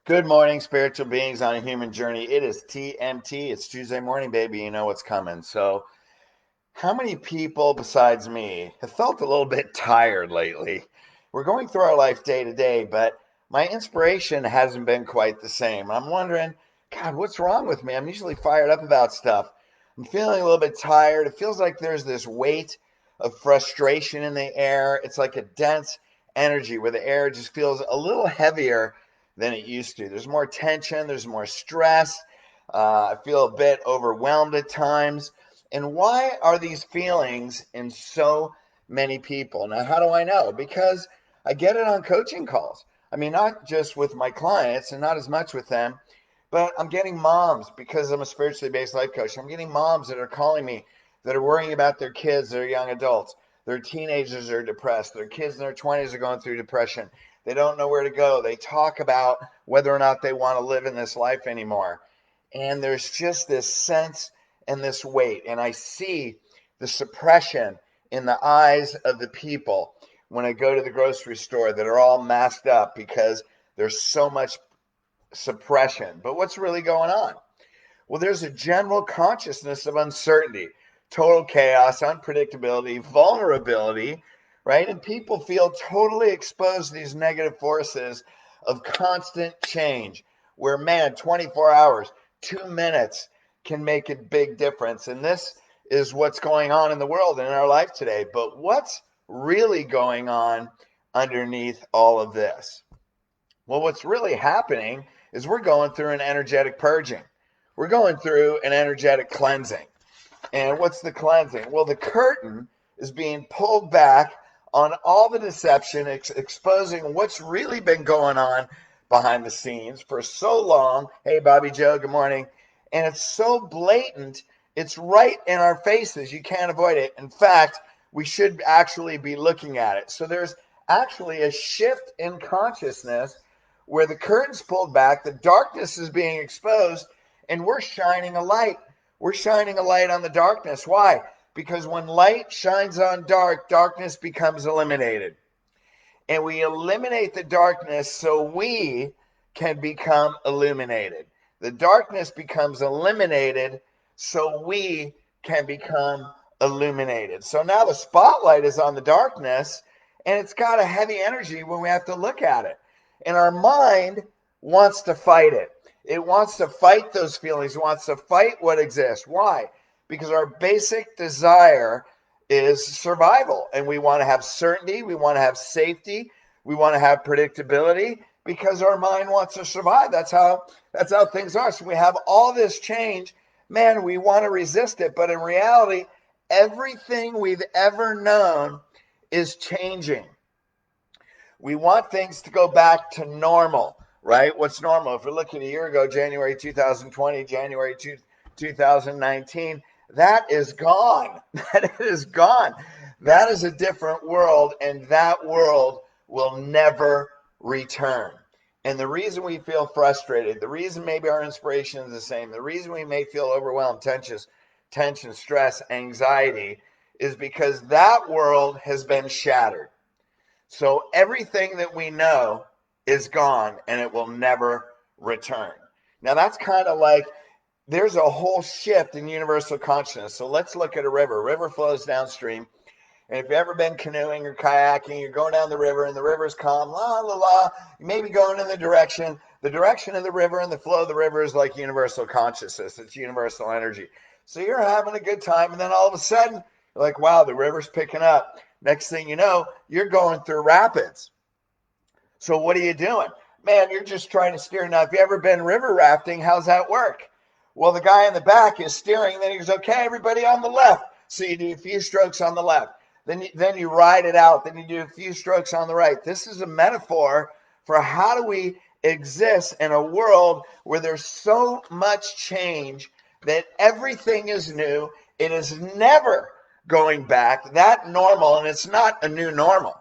Good morning, spiritual beings on a human journey. It is TMT. It's Tuesday morning, baby. You know what's coming. So, how many people besides me have felt a little bit tired lately? We're going through our life day to day, but my inspiration hasn't been quite the same. I'm wondering, God, what's wrong with me? I'm usually fired up about stuff. I'm feeling a little bit tired. It feels like there's this weight of frustration in the air. It's like a dense energy where the air just feels a little heavier than it used to. There's more tension, there's more stress. I feel a bit overwhelmed at times. And why are these feelings in so many people? Now, how do I know? Because I get it on coaching calls. I mean, not just with my clients and not as much with them, but I'm getting moms because I'm a spiritually based life coach. I'm getting moms that are calling me that are worrying about their kids, their young adults. Their teenagers are depressed. Their kids in their 20s are going through depression. They don't know where to go. They talk about whether or not they want to live in this life anymore. And there's just this sense and this weight. And I see the suppression in the eyes of the people when I go to the grocery store that are all masked up because there's so much suppression. But what's really going on? Well, there's a general consciousness of uncertainty, total chaos, unpredictability, vulnerability, right? And people feel totally exposed to these negative forces of constant change, where, man, 24 hours, 2 minutes can make a big difference. And this is what's going on in the world in our life today. But what's really going on underneath all of this? Well, what's really happening is we're going through an energetic purging. We're going through an energetic cleansing. And what's the cleansing? Well, the curtain is being pulled back on all the deception, exposing what's really been going on behind the scenes for so long. Hey, Bobby Joe, good morning. And it's so blatant, it's right in our faces. You can't avoid it. In fact, we should actually be looking at it. So there's actually a shift in consciousness where the curtain's pulled back, the darkness is being exposed, and we're shining a light. We're shining a light on the darkness. Why? Because when light shines on dark, darkness becomes eliminated. And we eliminate the darkness so we can become illuminated. The darkness becomes eliminated so we can become illuminated. So now the spotlight is on the darkness, and it's got a heavy energy when we have to look at it. And our mind wants to fight it. It wants to fight those feelings. It wants to fight what exists. Why? Because our basic desire is survival, and we want to have certainty. We want to have safety. We want to have predictability because our mind wants to survive. That's how things are. So we have all this change. Man, we want to resist it, but in reality, everything we've ever known is changing. We want things to go back to normal, right? What's normal? If we're looking a year ago, January 2020, January 2019, that is gone. That is gone. That is a different world, and that world will never return. And the reason we feel frustrated, the reason maybe our inspiration is the same, the reason we may feel overwhelmed, tension, stress, anxiety, is because that world has been shattered. So everything that we know is gone and it will never return. Now that's kind of like there's a whole shift in universal consciousness. So let's look at a river. A river flows downstream. And if you've ever been canoeing or kayaking, you're going down the river and the river's calm, la, la, la. You may be going in the direction. The direction of the river and the flow of the river is like universal consciousness. It's universal energy. So you're having a good time. And then all of a sudden, you're like, wow, the river's picking up. Next thing you know, you're going through rapids. So what are you doing? Man, you're just trying to steer. Now, if you've ever been river rafting, how's that work? Well, the guy in the back is steering. Then he goes, okay, everybody on the left. So you do a few strokes on the left. Then you ride it out. Then you do a few strokes on the right. This is a metaphor for how do we exist in a world where there's so much change that everything is new. It is never going back. That normal, and it's not a new normal.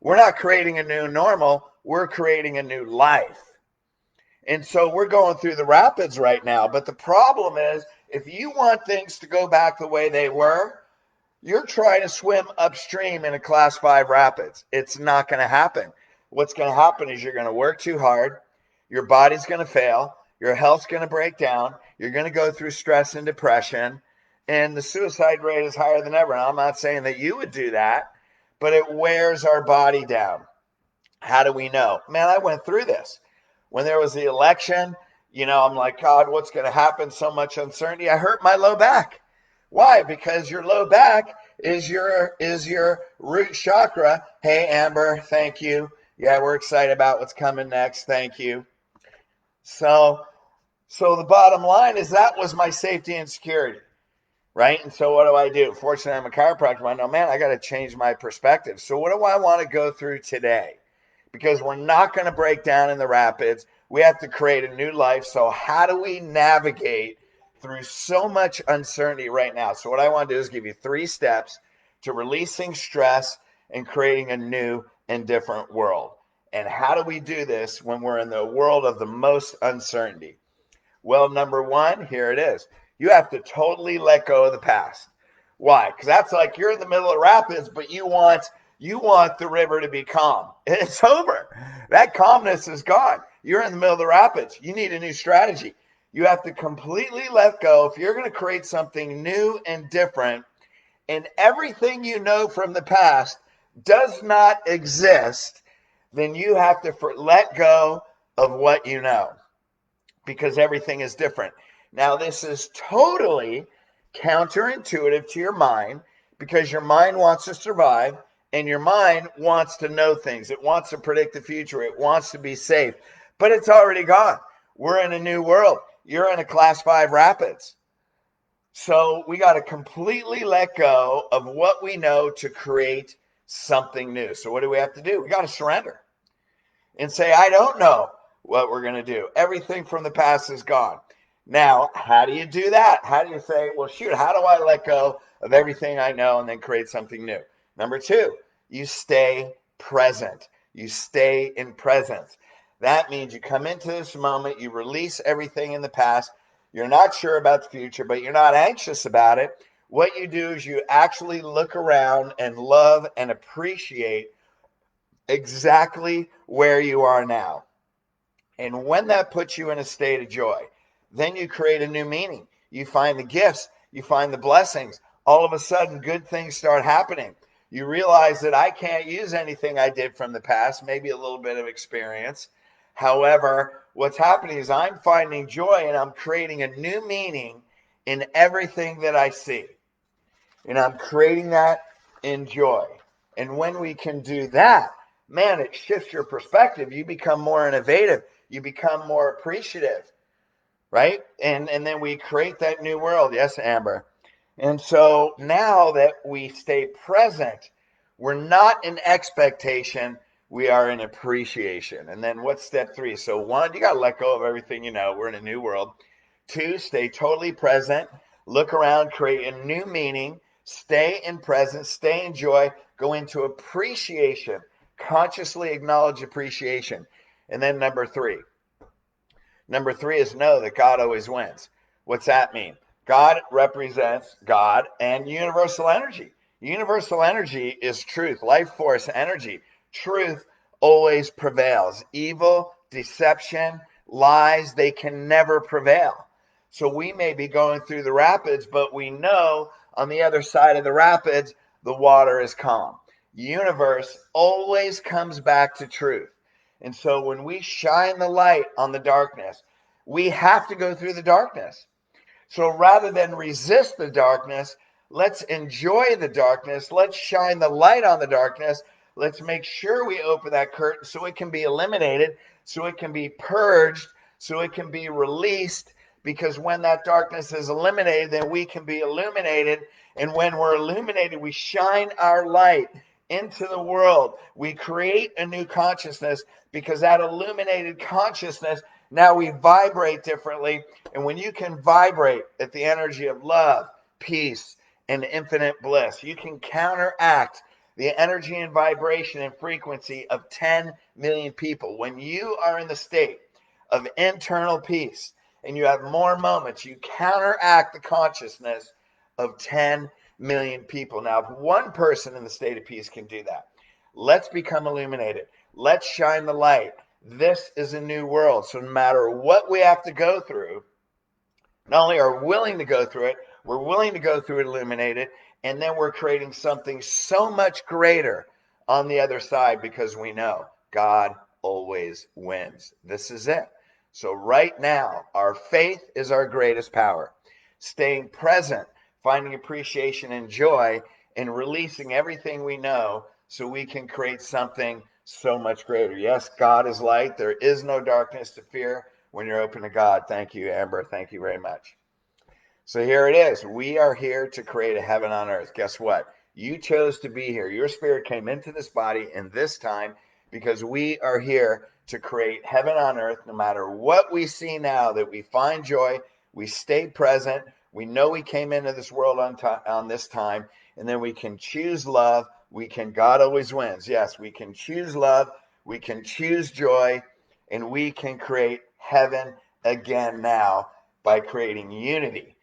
We're not creating a new normal. We're creating a new life. And so we're going through the rapids right now. But the problem is, if you want things to go back the way they were, you're trying to swim upstream in a class 5 rapids. It's not going to happen. What's going to happen is you're going to work too hard. your body's going to fail, your health's going to break down, you're going to go through stress and depression, and the suicide rate is higher than ever. And I'm not saying that you would do that, but it wears our body down. How do we know? Man, I went through this. When there was the election, I'm like, God, what's going to happen? So much uncertainty. I hurt my low back. Why? Because your low back is your root chakra. Hey, Amber, thank you. Yeah, we're excited about what's coming next. Thank you. So the bottom line is that was my safety and security, right? And so what do? Fortunately, I'm a chiropractor. I know, man, I got to change my perspective. So what do I want to go through today? Because we're not going to break down in the rapids. We have to create a new life. So how do we navigate through so much uncertainty right now? So what I want to do is give you 3 steps to releasing stress and creating a new and different world. And how do we do this when we're in the world of the most uncertainty? Well, number 1, here it is. You have to totally let go of the past. Why? Because that's like you're in the middle of rapids, but you want the river to be calm. It's over. That calmness is gone. You're in the middle of the rapids. You need a new strategy. You have to completely let go if you're going to create something new and different, and everything you know from the past does not exist, then you have to let go of what you know, because everything is different. Now, this is totally counterintuitive to your mind, because your mind wants to survive and your mind wants to know things. It wants to predict the future. It wants to be safe, but it's already gone. We're in a new world. You're in a class 5 rapids. So we got to completely let go of what we know to create something new. So what do we have to do? We got to surrender and say, I don't know what we're going to do. Everything from the past is gone. Now, how do you do that? How do you say, well, shoot, how do I let go of everything I know and then create something new? Number 2, you stay present. You stay in presence. That means you come into this moment, you release everything in the past. You're not sure about the future, but you're not anxious about it. What you do is you actually look around and love and appreciate exactly where you are now. And when that puts you in a state of joy, then you create a new meaning. You find the gifts, you find the blessings. All of a sudden, good things start happening. You realize that I can't use anything I did from the past, maybe a little bit of experience. However, what's happening is I'm finding joy and I'm creating a new meaning in everything that I see. And I'm creating that in joy. And when we can do that, man, it shifts your perspective. You become more innovative. You become more appreciative, right? And then we create that new world. Yes, Amber. And so now that we stay present, we're not in expectation, we are in appreciation. And then what's step 3? So 1, you got to let go of everything you know. We're in a new world. 2, stay totally present. Look around, create a new meaning. Stay in presence, stay in joy, go into appreciation. Consciously acknowledge appreciation. And then number 3 is know that God always wins. What's that mean? God represents God and universal energy. Universal energy is truth, life force energy. Truth always prevails. Evil, deception, lies, they can never prevail. So we may be going through the rapids, but we know on the other side of the rapids, the water is calm. The universe always comes back to truth. And so when we shine the light on the darkness, we have to go through the darkness. So rather than resist the darkness, let's enjoy the darkness. Let's shine the light on the darkness. Let's make sure we open that curtain so it can be eliminated, so it can be purged, so it can be released. Because when that darkness is eliminated, then we can be illuminated. And when we're illuminated, we shine our light into the world. We create a new consciousness, because that illuminated consciousness, now we vibrate differently. And when you can vibrate at the energy of love, peace, and infinite bliss, you can counteract the energy and vibration and frequency of 10 million people. When you are in the state of internal peace and you have more moments, you counteract the consciousness of 10 million people. Now, if one person in the state of peace can do that, let's become illuminated. Let's shine the light. This is a new world. So no matter what we have to go through, not only are we willing to go through it, we're willing to go through it, illuminate it, and then we're creating something so much greater on the other side because we know God always wins. This is it. So right now, our faith is our greatest power. Staying present, finding appreciation and joy, and releasing everything we know so we can create something so much greater. Yes, God is light. There is no darkness to fear when you're open to God. Thank you, Amber. Thank you very much. So here it is. We are here to create a heaven on earth. Guess what? You chose to be here. Your spirit came into this body in this time because we are here to create heaven on earth. No matter what we see now, that we find joy, we stay present. We know we came into this world on this time, and then we can choose love. God always wins. Yes, we can choose love. We can choose joy, and we can create heaven again now by creating unity,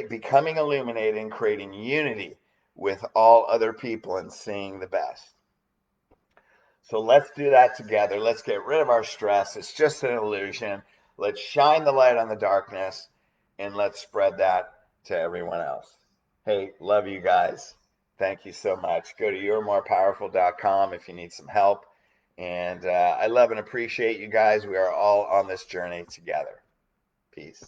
becoming illuminated and creating unity with all other people and seeing the best. So let's do that together. Let's get rid of our stress. It's just an illusion. Let's shine the light on the darkness and let's spread that to everyone else. Hey, love you guys. Thank you so much. Go to you'remorepowerful.com if you need some help. And I love and appreciate you guys. We are all on this journey together. Peace.